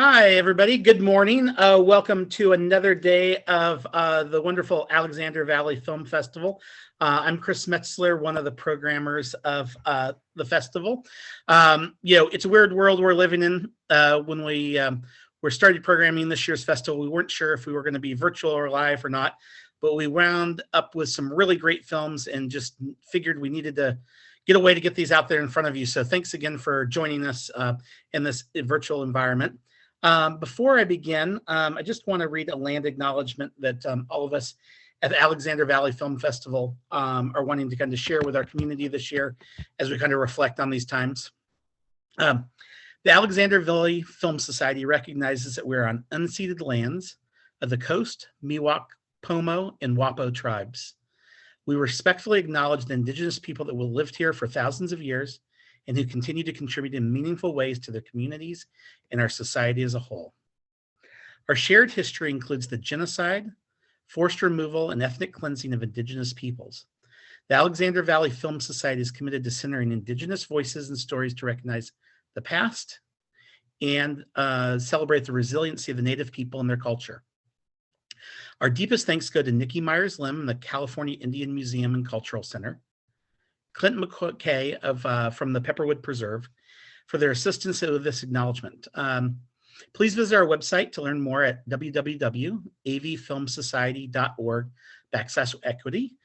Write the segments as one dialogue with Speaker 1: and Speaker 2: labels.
Speaker 1: Hi, everybody. Good morning. Welcome to another day of the wonderful Alexander Valley Film Festival. I'm Chris Metzler, one of the programmers of the festival. It's a weird world we're living in. When we started programming this year's festival, we weren't sure if we were going to be virtual or live or not, but we wound up with some really great films and just figured we needed to get a way to get these out there in front of you. So thanks again for joining us in this virtual environment. Before I begin, I just want to read a land acknowledgement that all of us at the Alexander Valley Film Festival are wanting to kind of share with our community this year as we kind of reflect on these times. The Alexander Valley Film Society recognizes that we're on unceded lands of the Coast, Miwok, Pomo, and Wapo tribes. We respectfully acknowledge the indigenous people that will lived here for thousands of years and who continue to contribute in meaningful ways to their communities and our society as a whole. Our shared history includes the genocide, forced removal, and ethnic cleansing of indigenous peoples. The Alexander Valley Film Society is committed to centering indigenous voices and stories to recognize the past and celebrate the resiliency of the Native people and their culture. Our deepest thanks go to Nikki Myers-Lim and the California Indian Museum and Cultural Center, Clinton McKay from the Pepperwood Preserve for their assistance with this acknowledgement. Please visit our website to learn more at www.avfilmsociety.org/equity.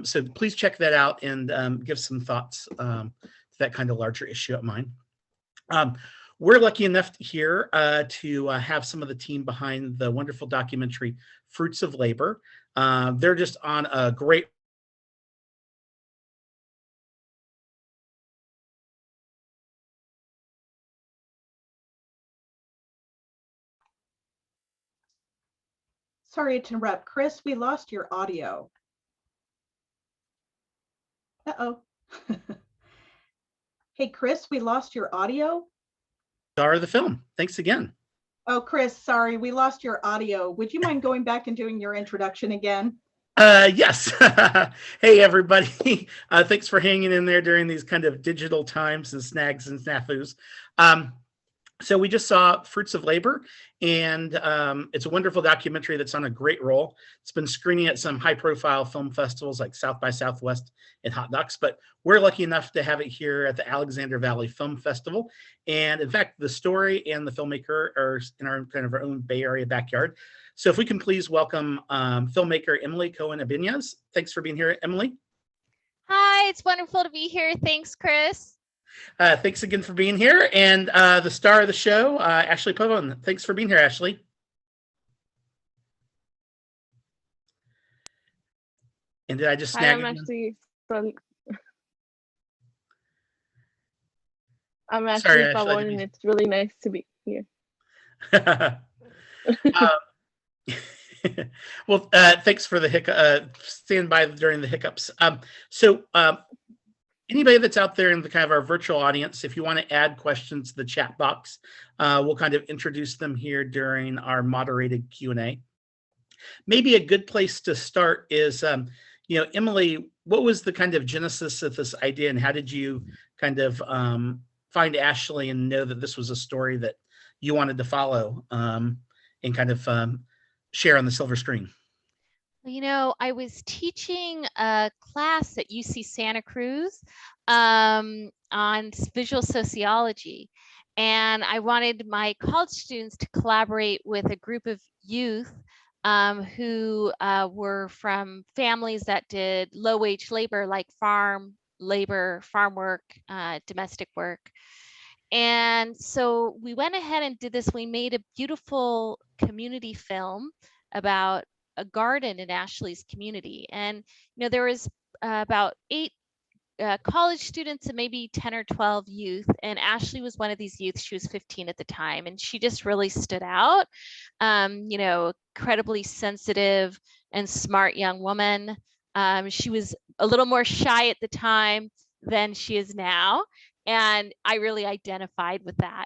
Speaker 1: So please check that out and give some thoughts to that kind of larger issue at mine. We're lucky enough here to have some of the team behind the wonderful documentary Fruits of Labor. They're just on a great
Speaker 2: Sorry to interrupt. Chris, we lost your audio. Uh-oh. Hey, Chris, we lost your audio.
Speaker 1: Star of the film. Thanks again.
Speaker 2: Oh, Chris, sorry, we lost your audio. Would you mind going back and doing your introduction again?
Speaker 1: Yes. Hey, everybody. Thanks for hanging in there during these kind of digital times and snags and snafus. So we just saw Fruits of Labor, and it's a wonderful documentary that's on a great roll. It's been screening at some high-profile film festivals like South by Southwest and Hot Docs, but we're lucky enough to have it here at the Alexander Valley Film Festival. And in fact, the story and the filmmaker are in our kind of our own Bay Area backyard. So if we can please welcome filmmaker Emily Cohen Ibañez. Thanks for being here, Emily.
Speaker 3: Hi, it's wonderful to be here. Thanks, Chris.
Speaker 1: Thanks again for being here. And the star of the show, Ashley Pavon. Thanks for being here, Ashley. And did I just snag
Speaker 4: I'm Ashley Pavon, and it's really nice to be here.
Speaker 1: Well, thanks for the stand by during the hiccups. Anybody that's out there in the kind of our virtual audience, if you want to add questions to the chat box, we'll kind of introduce them here during our moderated Q&A. Maybe a good place to start is, Emily, what was the kind of genesis of this idea, and how did you kind of find Ashley and know that this was a story that you wanted to follow and kind of share on the silver screen?
Speaker 3: I was teaching a class at UC Santa Cruz on visual sociology, and I wanted my college students to collaborate with a group of youth who were from families that did low-wage labor, like farm labor, farm work, domestic work. And so we went ahead and did this. We made a beautiful community film about a garden in Ashley's community. And, there was about 8 college students and maybe 10 or 12 youth. And Ashley was one of these youth. She was 15 at the time. And she just really stood out, incredibly sensitive and smart young woman. She was a little more shy at the time than she is now. And I really identified with that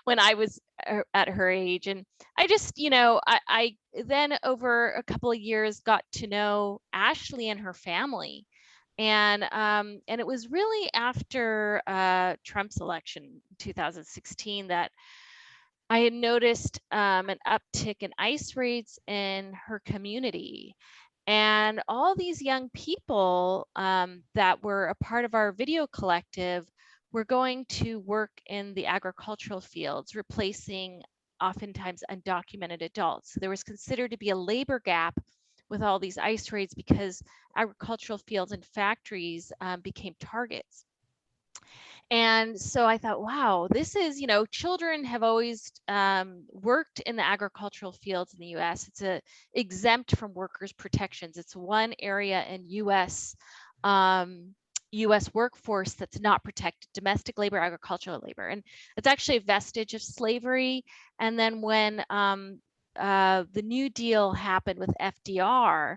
Speaker 3: when I was at her age. And I just, I then over a couple of years got to know Ashley and her family. And it was really after Trump's election in 2016 that I had noticed an uptick in ICE raids in her community. And all these young people that were a part of our video collective were going to work in the agricultural fields, replacing oftentimes undocumented adults. So there was considered to be a labor gap with all these ICE raids because agricultural fields and factories became targets. And so I thought, wow, this is, children have always worked in the agricultural fields in the US. It's exempt from workers' protections. It's one area in US workforce that's not protected: domestic labor, agricultural labor. And it's actually a vestige of slavery. And then when the New Deal happened with FDR,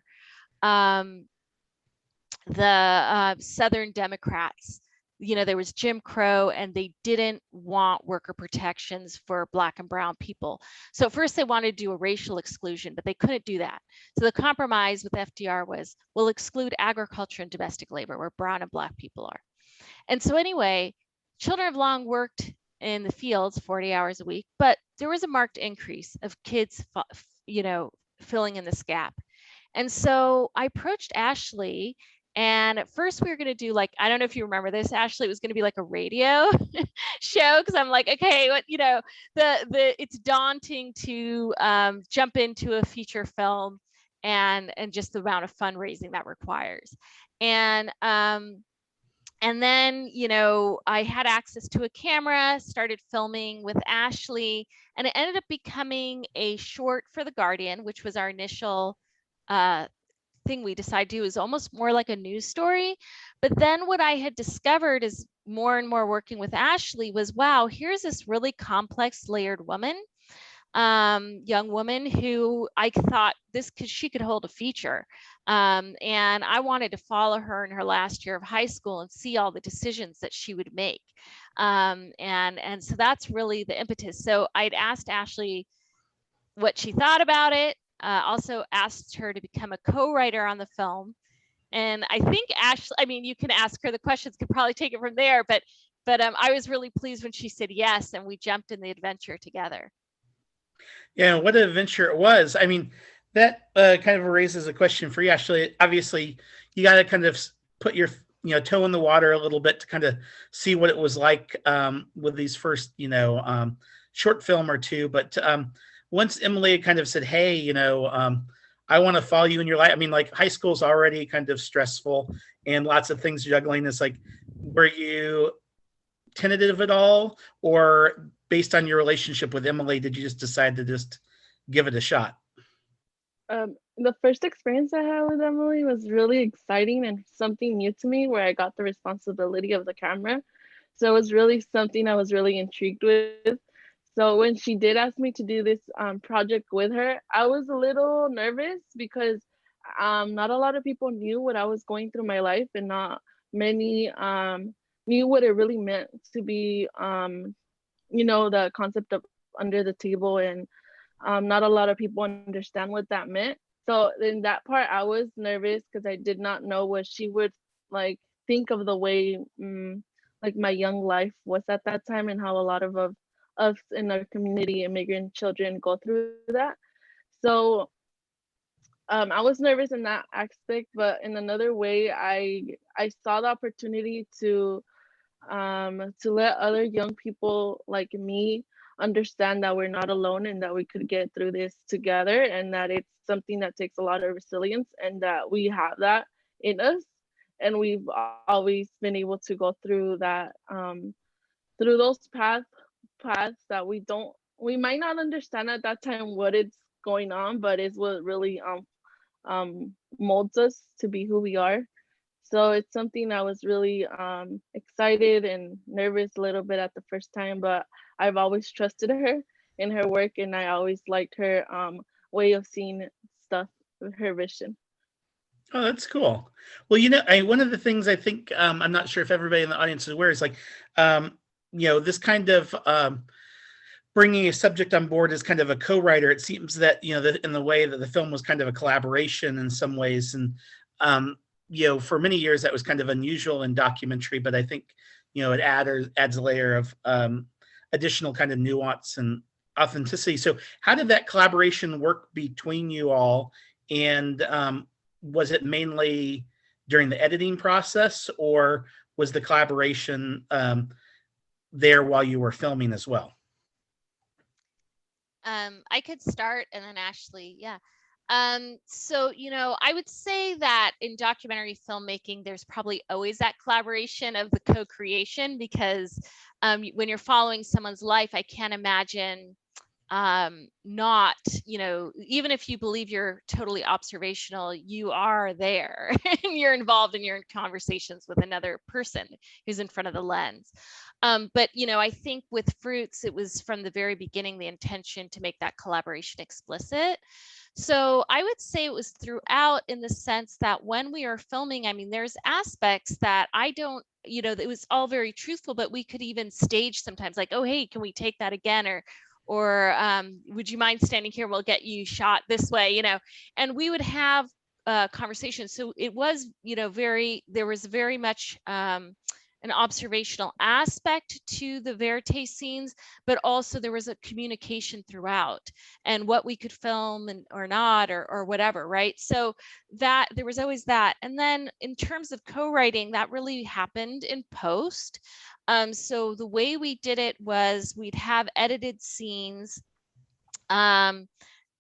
Speaker 3: the Southern Democrats, there was Jim Crow, and they didn't want worker protections for Black and brown people. So first they wanted to do a racial exclusion, but they couldn't do that. So the compromise with FDR was, we'll exclude agriculture and domestic labor where brown and Black people are. And so anyway, children have long worked in the fields 40 hours a week, but there was a marked increase of kids, filling in this gap. And so I approached Ashley. And at first we were going to do, like, I don't know if you remember this, Ashley, it was going to be like a radio show, because I'm like, okay, what, it's daunting to jump into a feature film and just the amount of fundraising that requires. And then, I had access to a camera, started filming with Ashley, and it ended up becoming a short for The Guardian, which was our initial thing we decided to do. Is almost more like a news story. But then what I had discovered is more and more working with Ashley was, wow, here's this really complex, layered woman, young woman who I thought she could hold a feature. And I wanted to follow her in her last year of high school and see all the decisions that she would make. And so that's really the impetus. So I'd asked Ashley what she thought about it. Also asked her to become a co-writer on the film. And I think Ashley, you can ask her the questions, could probably take it from there, but I was really pleased when she said yes, and we jumped in the adventure together.
Speaker 1: Yeah, what an adventure it was. That kind of raises a question for you, Ashley. Obviously, you got to kind of put your toe in the water a little bit to kind of see what it was like with these first, short film or two. But once Emily kind of said, hey, I want to follow you in your life. Like, high school's already kind of stressful and lots of things juggling. It's like, were you tentative at all? Or based on your relationship with Emily, did you just decide to just give it a shot?
Speaker 4: The first experience I had with Emily was really exciting and something new to me, where I got the responsibility of the camera. So it was really something I was really intrigued with. So when she did ask me to do this project with her, I was a little nervous because not a lot of people knew what I was going through in my life, and not many knew what it really meant to be, the concept of under the table, and not a lot of people understand what that meant. So in that part, I was nervous because I did not know what she would think of the way my young life was at that time, and how a lot of us in our community, immigrant children, go through that. So I was nervous in that aspect, but in another way, I saw the opportunity to let other young people like me understand that we're not alone, and that we could get through this together, and that it's something that takes a lot of resilience, and that we have that in us, and we've always been able to go through that, through those paths that we might not understand at that time what is going on, but it's what really molds us to be who we are. So it's something I was really excited and nervous a little bit at the first time, but I've always trusted her in her work, and I always liked her way of seeing stuff, her vision.
Speaker 1: Oh, that's cool. Well, one of the things I think, I'm not sure if everybody in the audience is aware, is this kind of bringing a subject on board as kind of a co-writer. It seems that, in the way that the film was kind of a collaboration in some ways. And, for many years that was kind of unusual in documentary, but I think, it adds a layer of additional kind of nuance and authenticity. So how did that collaboration work between you all? And was it mainly during the editing process, or was the collaboration there while you were filming as well?
Speaker 3: I could start, and then Ashley, yeah. So, I would say that in documentary filmmaking, there's probably always that collaboration of the co-creation, because when you're following someone's life, I can't imagine not, even if you believe you're totally observational, you are there and you're involved and you're in conversations with another person who's in front of the lens. But I think with Fruits, it was from the very beginning the intention to make that collaboration explicit. So I would say it was throughout, in the sense that when we are filming, I mean, there's aspects that I don't, it was all very truthful, but we could even stage sometimes, like, oh, hey, can we take that again? Or would you mind standing here? We'll get you shot this way, and we would have conversations. So it was, there was very much an observational aspect to the verite scenes, but also there was a communication throughout, and what we could film and or not, or whatever, right? So that there was always that. And then in terms of co-writing, that really happened in post. So the way we did it was we'd have edited scenes, and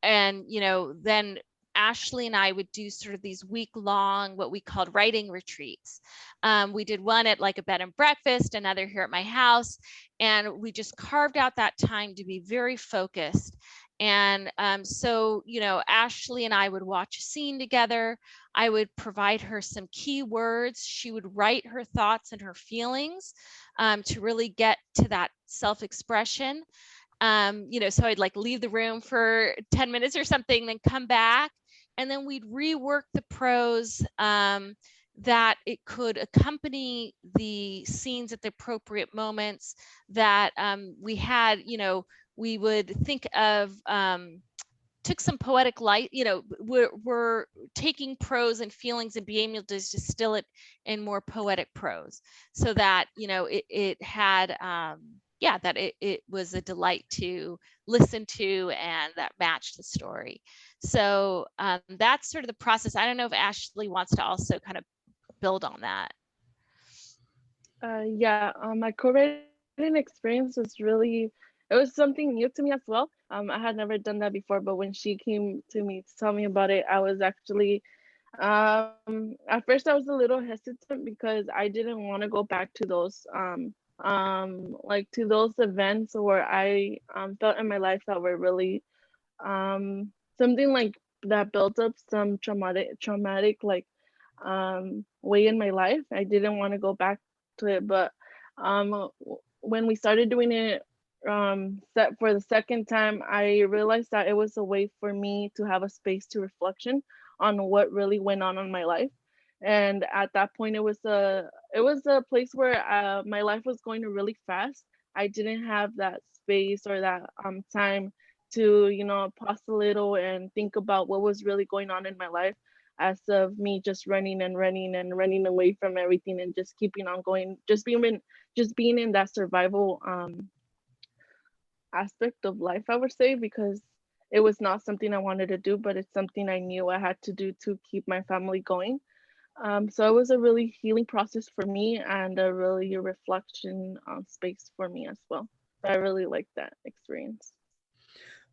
Speaker 3: then Ashley and I would do sort of these week-long, what we called writing retreats. We did one at like a bed and breakfast, another here at my house, and we just carved out that time to be very focused. And so, Ashley and I would watch a scene together. I would provide her some key words. She would write her thoughts and her feelings to really get to that self-expression. So I'd like leave the room for 10 minutes or something, then come back, and then we'd rework the prose that it could accompany the scenes at the appropriate moments, that we had, we would think of, took some poetic light, we're taking prose and feelings and being able to distill it in more poetic prose, so that, it had, that it was a delight to listen to, and that matched the story. So that's sort of the process. I don't know if Ashley wants to also kind of build on that.
Speaker 4: My co-writing experience was really, it was something new to me as well. I had never done that before, but when she came to me to tell me about it, I was actually, at first I was a little hesitant, because I didn't want to go back to those, like to those events where I felt in my life that were really something like that built up some traumatic like way in my life. I didn't want to go back to it, but when we started doing it set for the second time, I realized that it was a way for me to have a space to reflection on what really went on in my life. And at that point, it was a place where my life was going really fast. I didn't have that space or that time to pause a little and think about what was really going on in my life, as of me just running and running and running away from everything and just keeping on going, just being in that survival aspect of life, I would say, because it was not something I wanted to do, but it's something I knew I had to do to keep my family going. So it was a really healing process for me, and a really reflection space for me as well. So I really liked that experience.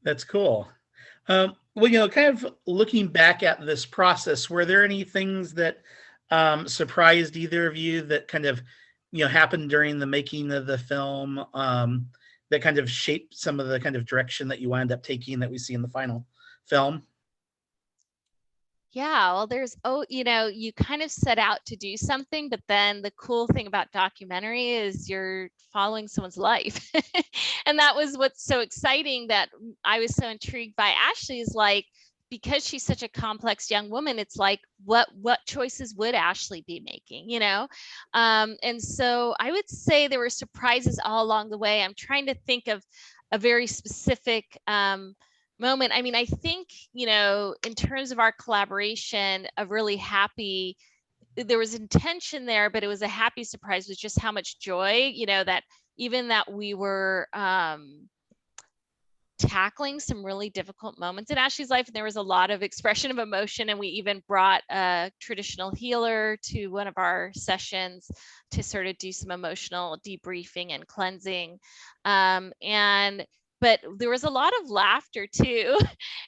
Speaker 1: That's cool. Well, kind of looking back at this process, were there any things that surprised either of you that kind of, happened during the making of the film, that kind of shaped some of the kind of direction that you wind up taking that we see in the final film?
Speaker 3: Yeah, well, you kind of set out to do something, but then the cool thing about documentary is you're following someone's life. And that was what's so exciting, that I was so intrigued by Ashley, is like, because she's such a complex young woman, it's like, what choices would Ashley be making, And so I would say there were surprises all along the way. I'm trying to think of a very specific moment. I mean, I think, in terms of our collaboration, a really happy, there was intention there, but it was a happy surprise, was just how much joy, that even that we were tackling some really difficult moments in Ashley's life. And there was a lot of expression of emotion. And we even brought a traditional healer to one of our sessions to sort of do some emotional debriefing and cleansing. But there was a lot of laughter too.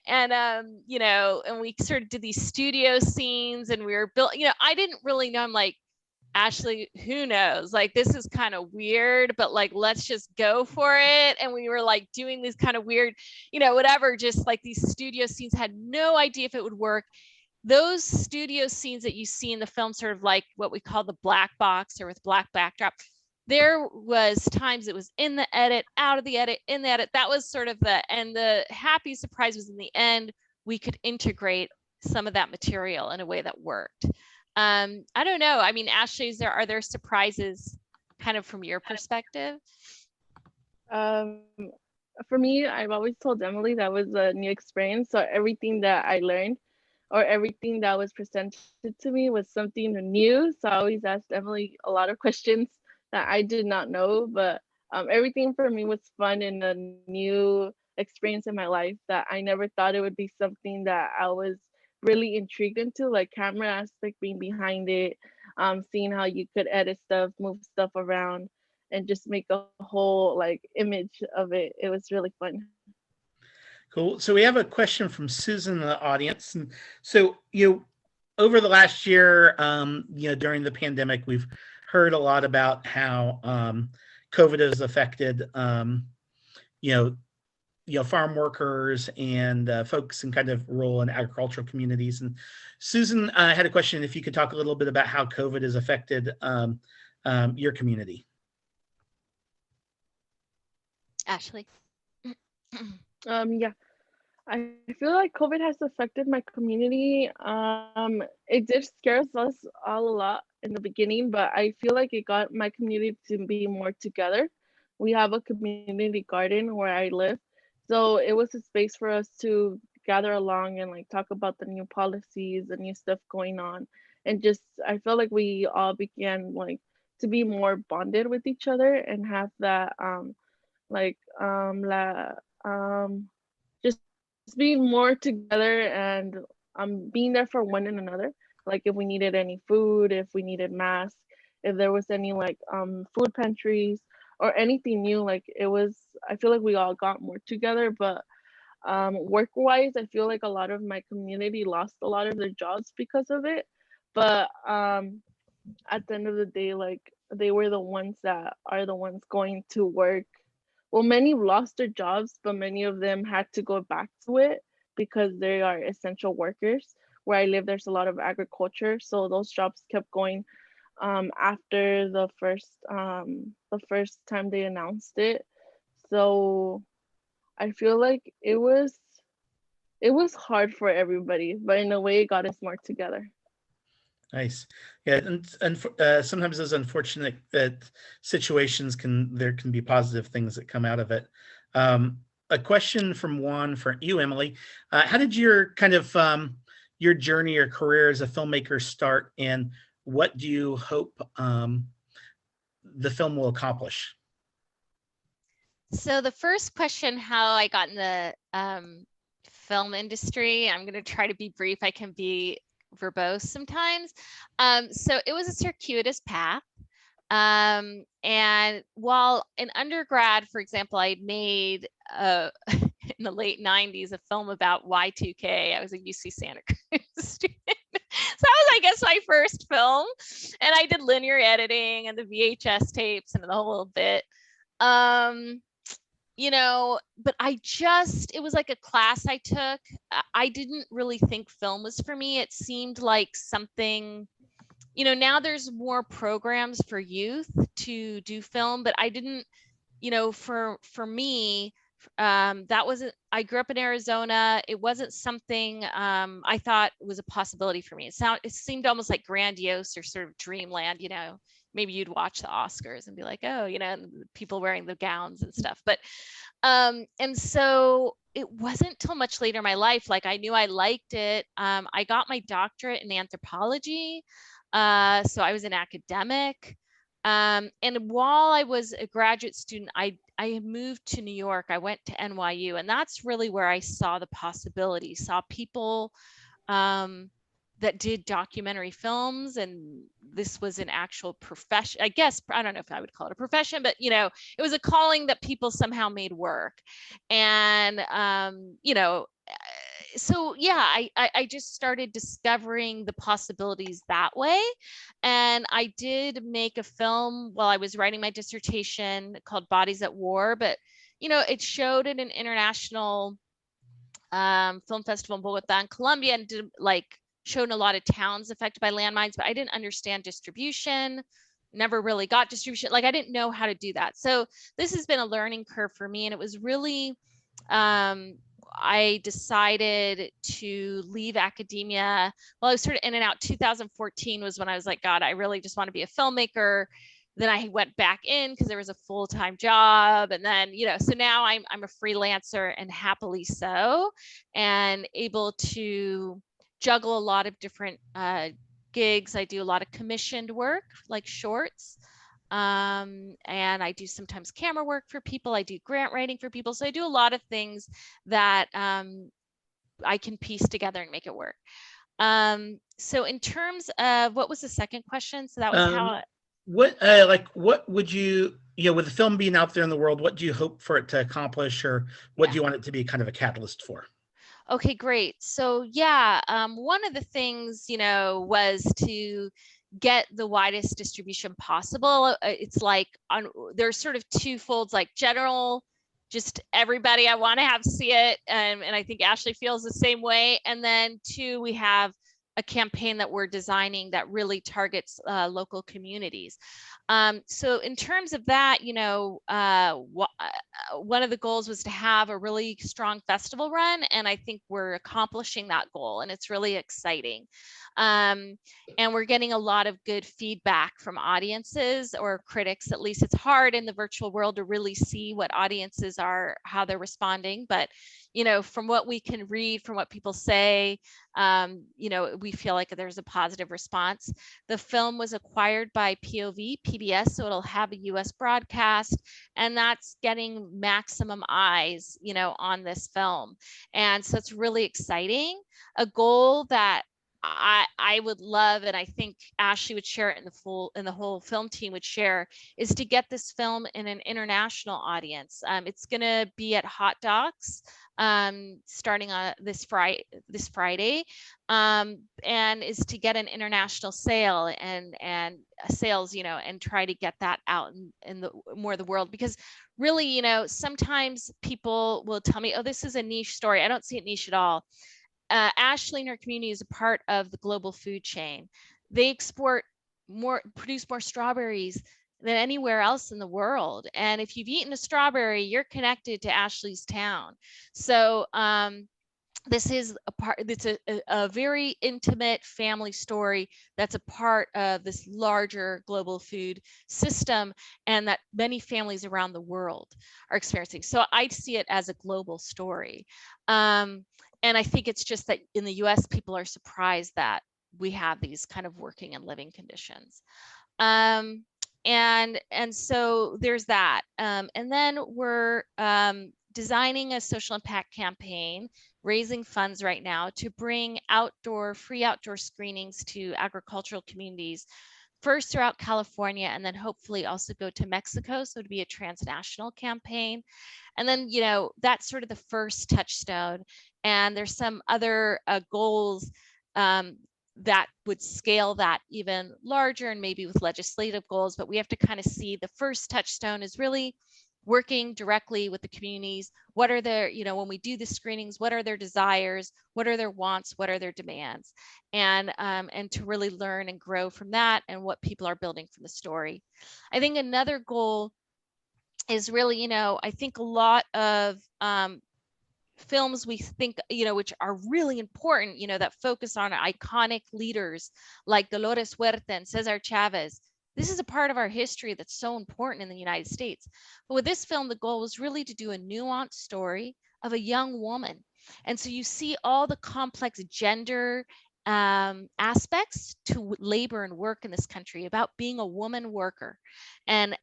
Speaker 3: And, you know, and we sort of did these studio scenes and we were built, you know, I didn't really know. I'm like, Ashley, who knows? Like, this is kind of weird, but like, let's just go for it. And we were like doing these kind of weird, you know, whatever, just like these studio scenes, had no idea if it would work. Those studio scenes that you see in the film, sort of like what we call the black box or with black backdrop, there was times it was in the edit, out of the edit, in the edit. That was sort of and the happy surprise was in the end, we could integrate some of that material in a way that worked. I don't know. I mean, Ashley, are there surprises kind of from your perspective?
Speaker 4: For me, I've always told Emily that was a new experience. So everything that I learned or everything that was presented to me was something new. So I always asked Emily a lot of questions that I did not know, but everything for me was fun and a new experience in my life that I never thought it would be something that I was really intrigued into, like camera aspect, being behind it, seeing how you could edit stuff, move stuff around, and just make a whole like image of it. It was really fun.
Speaker 1: Cool. So we have a question from Susan in the audience. And so, you know, over the last year, you know, during the pandemic, we've heard a lot about how COVID has affected, you know, farm workers and folks in kind of rural and agricultural communities. And Susan had a question, if you could talk a little bit about how COVID has affected your community.
Speaker 3: Ashley.
Speaker 4: Yeah, I feel like COVID has affected my community. It did scare us all a lot in the beginning, but I feel like it got my community to be more together. We have a community garden where I live. So it was a space for us to gather along and like talk about the new policies, the new stuff going on. And just, I felt like we all began like to be more bonded with each other and have that just being more together and being there for one and another. Like if we needed any food, if we needed masks, if there was any like food pantries or anything new, like it was, I feel like we all got more together. But work-wise, I feel like a lot of my community lost a lot of their jobs because of it. But at the end of the day, like they were the ones that are the ones going to work. Well, many lost their jobs, but many of them had to go back to it because they are essential workers. Where I live, there's a lot of agriculture, so those jobs kept going after the first time they announced it. So I feel like it was hard for everybody, but in a way it got us more together.
Speaker 1: Nice. Yeah, and sometimes those unfortunate situations there can be positive things that come out of it. A question from Juan for you, Emily. How did your kind of your journey or career as a filmmaker start, and what do you hope the film will accomplish?
Speaker 3: So the first question, how I got in the film industry, I'm going to try to be brief. I can be verbose sometimes. So it was a circuitous path. And while in undergrad, for example, I made in the late 90s a film about Y2K. I was a UC Santa Cruz student. So that was, I guess, my first film. And I did linear editing and the VHS tapes and the whole bit. You know, but it was like a class I took. I didn't really think film was for me. It seemed like something, you know, now there's more programs for youth to do film, but I didn't, you know, for me, that wasn't, I grew up in Arizona. It wasn't something I thought was a possibility for me. It seemed almost like grandiose or sort of dreamland, you know. Maybe you'd watch the Oscars and be like, oh, you know, people wearing the gowns and stuff. But, and so it wasn't till much later in my life, like I knew I liked it. I got my doctorate in anthropology. So I was an academic. And while I was a graduate student, I moved to New York. I went to NYU, and that's really where I saw the possibilities, saw people that did documentary films, and this was an actual profession. I guess, I don't know if I would call it a profession, but you know, it was a calling that people somehow made work. And you know, so yeah, I just started discovering the possibilities that way. And I did make a film while I was writing my dissertation called Bodies at War, but you know, it showed at an international film festival in Bogota in Colombia, and did like shown a lot of towns affected by landmines, but I didn't understand distribution, never really got distribution. Like I didn't know how to do that. So this has been a learning curve for me. And it was really, I decided to leave academia. Well, I was sort of in and out. 2014 was when I was like, God, I really just want to be a filmmaker. Then I went back in because there was a full-time job. And then, you know, so now I'm a freelancer, and happily so, and able to juggle a lot of different gigs. I do a lot of commissioned work, like shorts. And I do sometimes camera work for people. I do grant writing for people. So I do a lot of things that I can piece together and make it work. So in terms of, what was the second question? So that was how.
Speaker 1: What would you, you know, with the film being out there in the world, what do you hope for it to accomplish, or what do you want it to be kind of a catalyst for?
Speaker 3: Okay, great. So yeah, one of the things, you know, was to get the widest distribution possible. It's like there's sort of two folds, like general, just everybody I want to have see it, and I think Ashley feels the same way. And then two, we have a campaign that we're designing that really targets local communities. So in terms of that, you know, one of the goals was to have a really strong festival run, and I think we're accomplishing that goal, and it's really exciting. And we're getting a lot of good feedback from audiences, or critics. At least it's hard in the virtual world to really see what audiences are, how they're responding. But, you know, from what we can read, from what people say, you know, we feel like there's a positive response. The film was acquired by PBS, so it'll have a US broadcast, and that's getting maximum eyes, you know, on this film. And so it's really exciting. A goal that I would love, and I think Ashley would share it, and the whole film team would share, is to get this film in an international audience. It's going to be at Hot Docs starting on this Friday, and is to get an international sale and sales, you know, and try to get that out in the more of the world. Because really, you know, sometimes people will tell me, oh, this is a niche story. I don't see it niche at all. Ashley and her community is a part of the global food chain. They produce more strawberries than anywhere else in the world. And if you've eaten a strawberry, you're connected to Ashley's town. So this is it's a very intimate family story that's a part of this larger global food system, and that many families around the world are experiencing. So I see it as a global story. And I think it's just that in the US, people are surprised that we have these kind of working and living conditions. And so there's that. And then we're designing a social impact campaign, raising funds right now to bring free outdoor screenings to agricultural communities, first throughout California, and then hopefully also go to Mexico. So it'd be a transnational campaign. And then, you know, that's sort of the first touchstone. And there's some other goals that would scale that even larger, and maybe with legislative goals. But we have to kind of see the first touchstone is really working directly with the communities. What are their, you know, when we do the screenings, what are their desires? What are their wants? What are their demands? And to really learn and grow from that, and what people are building from the story. I think another goal is really, you know, I think a lot of films we think, you know, which are really important, you know, that focus on iconic leaders like Dolores Huerta and Cesar Chavez. This is a part of our history that's so important in the United States. But with this film, the goal was really to do a nuanced story of a young woman. And so you see all the complex gender aspects to labor and work in this country, about being a woman worker, and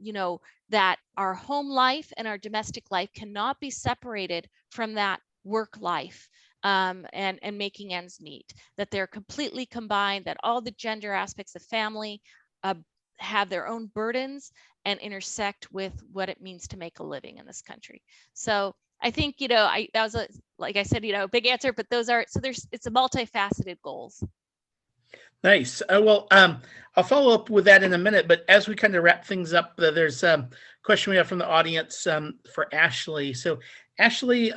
Speaker 3: you know, that our home life and our domestic life cannot be separated from that work life, and making ends meet, that they're completely combined, that all the gender aspects of family have their own burdens and intersect with what it means to make a living in this country. So I think, you know, that was like I said, you know, a big answer, but those are, so it's a multifaceted goals.
Speaker 1: Nice. Well, I'll follow up with that in a minute, but as we kind of wrap things up, there's a question we have from the audience for Ashley. So Ashley,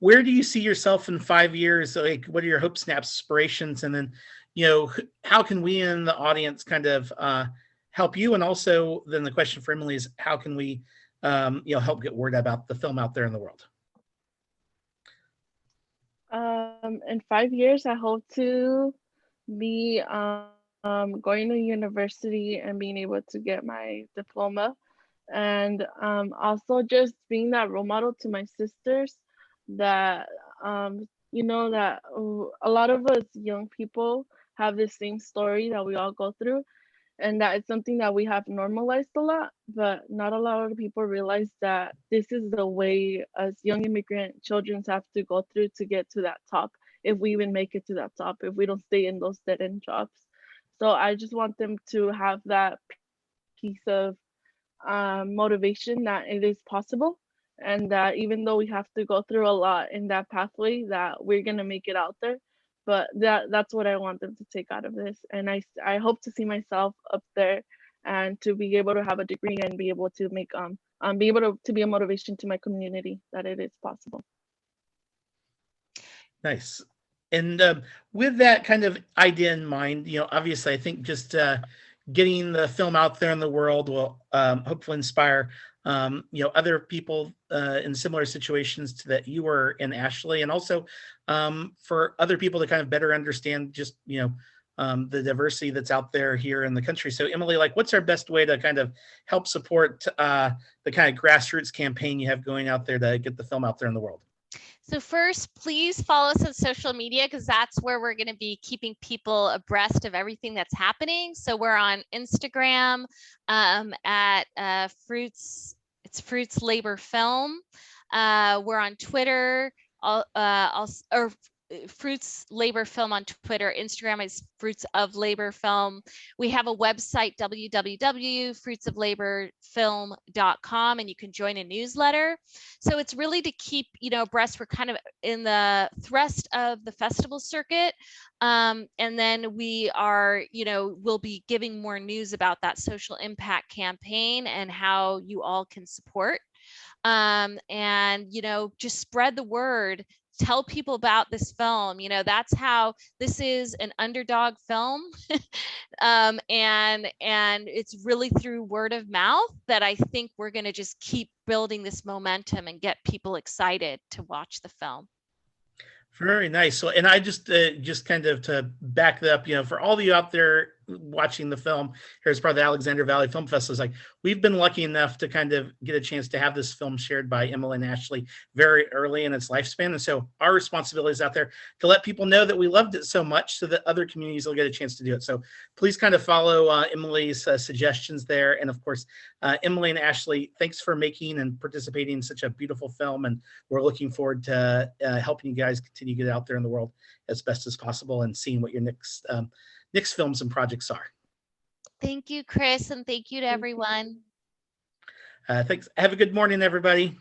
Speaker 1: where do you see yourself in 5 years? Like, what are your hopes and aspirations? And then, you know, how can we in the audience kind of help you? And also then the question for Emily is, how can we you know, help get word about the film out there in the world?
Speaker 4: In 5 years, I hope to be going to university and being able to get my diploma, and also just being that role model to my sisters, that you know, that a lot of us young people have the same story that we all go through, and that it's something that we have normalized a lot, but not a lot of people realize that this is the way us young immigrant children have to go through to get to that top, if we even make it to that top, if we don't stay in those dead-end jobs. So I just want them to have that piece of motivation that it is possible, and that even though we have to go through a lot in that pathway, that we're gonna make it out there. But that's what I want them to take out of this. And I hope to see myself up there, and to be able to have a degree and be able to make be able to be a motivation to my community, that it is possible.
Speaker 1: Nice. And with that kind of idea in mind, you know, obviously I think just getting the film out there in the world will hopefully inspire you know, other people in similar situations to that you were in, Ashley, and also for other people to kind of better understand just, you know, the diversity that's out there here in the country. So Emily, like, what's our best way to kind of help support the kind of grassroots campaign you have going out there to get the film out there in the world?
Speaker 3: So first, please follow us on social media, because that's where we're going to be keeping people abreast of everything that's happening. So we're on Instagram at Fruits Labor Film. We're on Twitter, or Fruits Labor Film on Twitter. Instagram is Fruits of Labor Film. We have a website, www.fruitsoflaborfilm.com, and you can join a newsletter. So it's really to keep, you know, abreast. We're kind of in the thrust of the festival circuit. And then we are, you know, we'll be giving more news about that social impact campaign and how you all can support. And, you know, just spread the word. Tell people about this film. You know, that's how, this is an underdog film. And it's really through word of mouth that I think we're going to just keep building this momentum and get people excited to watch the film.
Speaker 1: Very nice. So, and I just kind of to back that up, you know, for all of you out there watching the film here as part of the Alexander Valley Film Festival, is like, we've been lucky enough to kind of get a chance to have this film shared by Emily and Ashley very early in its lifespan. And so our responsibility is out there to let people know that we loved it so much so that other communities will get a chance to do it. So please kind of follow Emily's suggestions there. And of course, Emily and Ashley, thanks for making and participating in such a beautiful film. And we're looking forward to helping you guys continue to get out there in the world as best as possible and seeing what your next films and projects are.
Speaker 3: Thank you, Chris, and thank you to everyone.
Speaker 1: Thanks. Have a good morning, everybody.